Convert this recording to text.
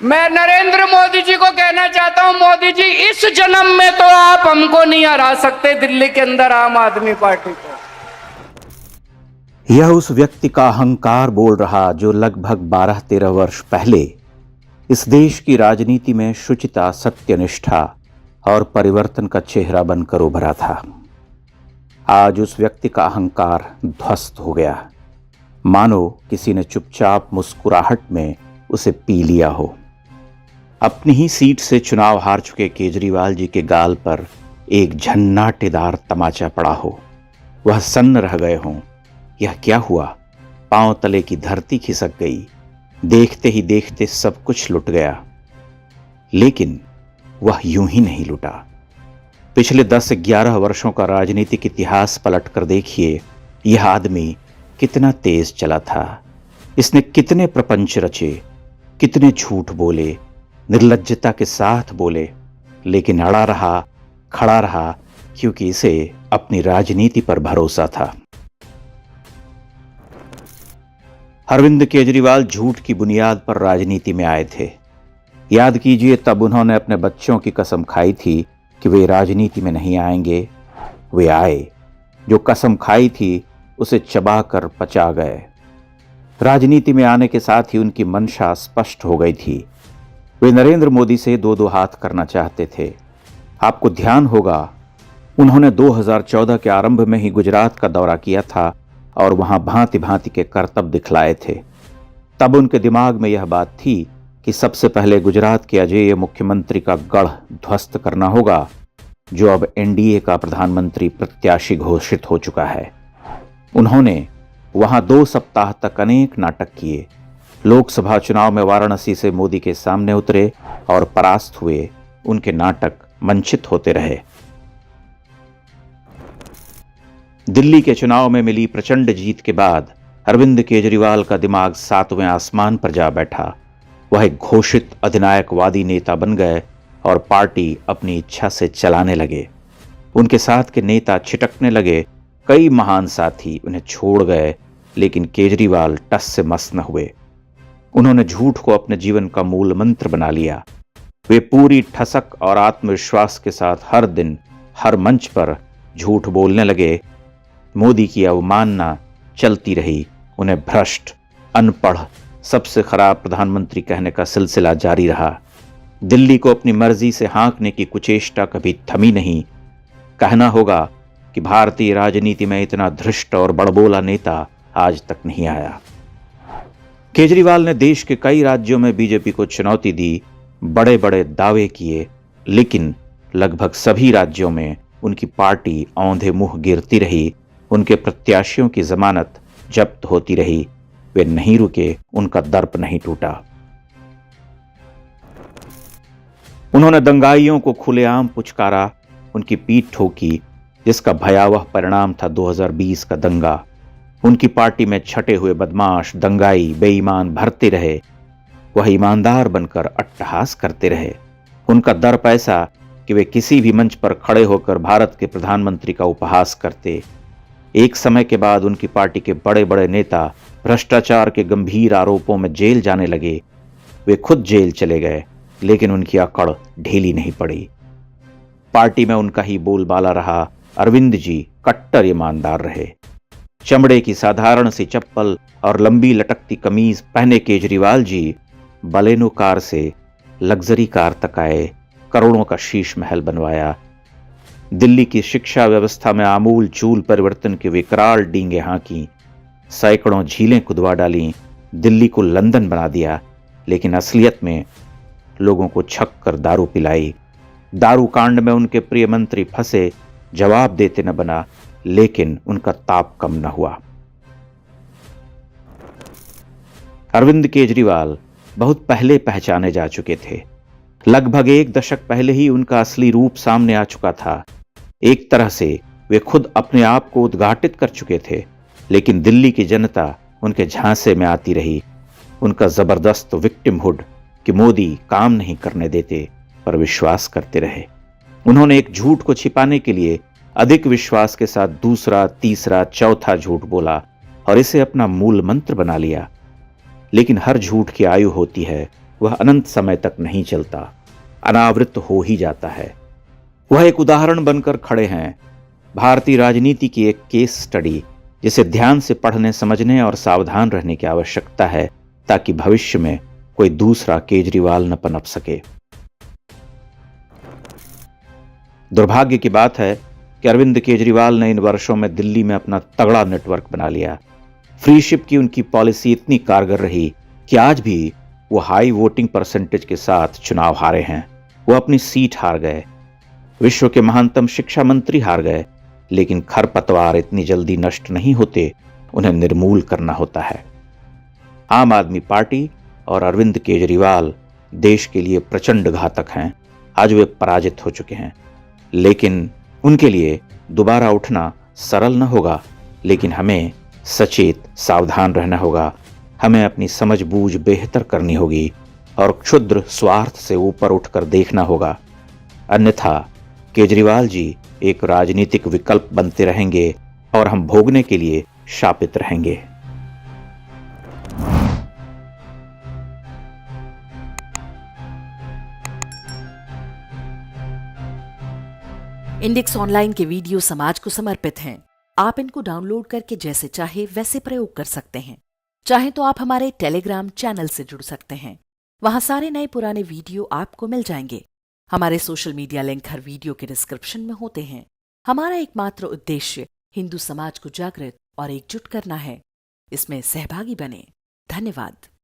मैं नरेंद्र मोदी जी को कहना चाहता हूं, मोदी जी इस जन्म में तो आप हमको नहीं हरा सकते दिल्ली के अंदर आम आदमी पार्टी को। यह उस व्यक्ति का अहंकार बोल रहा जो लगभग 12-13 वर्ष पहले इस देश की राजनीति में शुचिता, सत्यनिष्ठा और परिवर्तन का चेहरा बनकर उभरा था। आज उस व्यक्ति का अहंकार ध्वस्त हो गया, मानो किसी ने चुपचाप मुस्कुराहट में उसे पी लिया हो। अपनी ही सीट से चुनाव हार चुके केजरीवाल जी के गाल पर एक झन्नाटेदार तमाचा पड़ा हो, वह सन्न रह गए हों। यह क्या हुआ? पांव तले की धरती खिसक गई। देखते ही देखते सब कुछ लुट गया। लेकिन वह यूं ही नहीं लुटा। पिछले 10-11 वर्षों का राजनीतिक इतिहास पलट कर देखिए, यह आदमी कितना तेज चला था। इसने कितने प्रपंच रचे, कितने झूठ बोले, निर्लज्जता के साथ बोले, लेकिन अड़ा रहा, खड़ा रहा, क्योंकि इसे अपनी राजनीति पर भरोसा था। अरविंद केजरीवाल झूठ की बुनियाद पर राजनीति में आए थे। याद कीजिए, तब उन्होंने अपने बच्चों की कसम खाई थी कि वे राजनीति में नहीं आएंगे। वे आए। जो कसम खाई थी उसे चबाकर पचा गए। राजनीति में आने के साथ ही उनकी मंशा स्पष्ट हो गई थी। वे नरेंद्र मोदी से दो दो हाथ करना चाहते थे। आपको ध्यान होगा, उन्होंने 2014 के आरंभ में ही गुजरात का दौरा किया था और वहां भांति भांति के करतब दिखलाए थे। तब उनके दिमाग में यह बात थी कि सबसे पहले गुजरात के अजेय मुख्यमंत्री का गढ़ ध्वस्त करना होगा, जो अब एनडीए का प्रधानमंत्री प्रत्याशी घोषित हो चुका है। उन्होंने वहां 2 सप्ताह तक अनेक नाटक किए। लोकसभा चुनाव में वाराणसी से मोदी के सामने उतरे और परास्त हुए। उनके नाटक मंचित होते रहे। दिल्ली के चुनाव में मिली प्रचंड जीत के बाद अरविंद केजरीवाल का दिमाग 7वें आसमान पर जा बैठा। वह एक घोषित अधिनायकवादी नेता बन गए और पार्टी अपनी इच्छा से चलाने लगे। उनके साथ के नेता छिटकने लगे। कई महान साथी उन्हें छोड़ गए, लेकिन केजरीवाल टस से मस न हुए। उन्होंने झूठ को अपने जीवन का मूल मंत्र बना लिया। वे पूरी ठसक और आत्मविश्वास के साथ हर दिन, हर मंच पर झूठ बोलने लगे। मोदी की अवमानना चलती रही। उन्हें भ्रष्ट, अनपढ़, सबसे खराब प्रधानमंत्री कहने का सिलसिला जारी रहा। दिल्ली को अपनी मर्जी से हाँकने की कुचेष्टा कभी थमी नहीं। कहना होगा कि भारतीय राजनीति में इतना धृष्ट और बड़बोला नेता आज तक नहीं आया। केजरीवाल ने देश के कई राज्यों में बीजेपी को चुनौती दी, बड़े बड़े दावे किए, लेकिन लगभग सभी राज्यों में उनकी पार्टी औंधे मुंह गिरती रही। उनके प्रत्याशियों की जमानत जब्त होती रही। वे नहीं रुके, उनका दर्प नहीं टूटा। उन्होंने दंगाइयों को खुलेआम पुचकारा, उनकी पीठ ठोकी, जिसका भयावह परिणाम था 2020 का दंगा। उनकी पार्टी में छटे हुए बदमाश, दंगाई, बेईमान भरते रहे। वह ईमानदार बनकर अट्टहास करते रहे। उनका दर्प ऐसा कि वे किसी भी मंच पर खड़े होकर भारत के प्रधानमंत्री का उपहास करते। एक समय के बाद उनकी पार्टी के बड़े बड़े नेता भ्रष्टाचार के गंभीर आरोपों में जेल जाने लगे। वे खुद जेल चले गए, लेकिन उनकी अकड़ ढीली नहीं पड़ी। पार्टी में उनका ही बोलबाला रहा। अरविंद जी कट्टर ईमानदार रहे। चमड़े की साधारण सी चप्पल और लंबी लटकती कमीज पहने केजरीवाल जी बलेनो कार से लग्जरी कार तक आए। करोड़ों का शीश महल बनवाया। दिल्ली की शिक्षा व्यवस्था में आमूल चूल परिवर्तन की विकराल डींगे हाँकी। सैकड़ों झीलें खुदवा डाली। दिल्ली को लंदन बना दिया, लेकिन असलियत में लोगों को छक कर दारू पिलाई। दारू कांड में उनके प्रिय मंत्री फंसे, जवाब देते न बना, लेकिन उनका ताप कम न हुआ। अरविंद केजरीवाल बहुत पहले पहचाने जा चुके थे। लगभग 1 दशक पहले ही उनका असली रूप सामने आ चुका था। एक तरह से वे खुद अपने आप को उद्घाटित कर चुके थे, लेकिन दिल्ली की जनता उनके झांसे में आती रही। उनका जबरदस्त विक्टिमहुड कि मोदी काम नहीं करने देते पर विश्वास करते रहे। उन्होंने एक झूठ को छिपाने के लिए अधिक विश्वास के साथ दूसरा, तीसरा, चौथा झूठ बोला और इसे अपना मूल मंत्र बना लिया। लेकिन हर झूठ की आयु होती है वह अनंत समय तक नहीं चलता, अनावृत हो ही जाता है। वह एक उदाहरण बनकर खड़े हैं, भारतीय राजनीति की एक केस स्टडी, जिसे ध्यान से पढ़ने, समझने और सावधान रहने की आवश्यकता है, ताकि भविष्य में कोई दूसरा केजरीवाल न पनप सके। दुर्भाग्य की बात है कि अरविंद केजरीवाल ने इन वर्षों में दिल्ली में अपना तगड़ा नेटवर्क बना लिया। फ्री शिप की उनकी पॉलिसी इतनी कारगर रही कि आज भी वो हाई वोटिंग परसेंटेज के साथ चुनाव हारे हैं। वो अपनी सीट हार गए, विश्व के महानतम शिक्षा मंत्री हार गए, लेकिन खरपतवार इतनी जल्दी नष्ट नहीं होते, उन्हें निर्मूल करना होता है। आम आदमी पार्टी और अरविंद केजरीवाल देश के लिए प्रचंड घातक हैं। आज वे पराजित हो चुके हैं, लेकिन उनके लिए दोबारा उठना सरल न होगा। लेकिन हमें सचेत, सावधान रहना होगा। हमें अपनी समझबूझ बेहतर करनी होगी और क्षुद्र स्वार्थ से ऊपर उठकर देखना होगा। अन्यथा केजरीवाल जी एक राजनीतिक विकल्प बनते रहेंगे और हम भोगने के लिए शापित रहेंगे। इंडेक्स ऑनलाइन के वीडियो समाज को समर्पित हैं। आप इनको डाउनलोड करके जैसे चाहे वैसे प्रयोग कर सकते हैं। चाहे तो आप हमारे टेलीग्राम चैनल से जुड़ सकते हैं। वहां सारे नए पुराने वीडियो आपको मिल जाएंगे। हमारे सोशल मीडिया लिंक हर वीडियो के डिस्क्रिप्शन में होते हैं। हमारा एकमात्र उद्देश्य हिंदू समाज को जागृत और एकजुट करना है। इसमें सहभागी बने। धन्यवाद।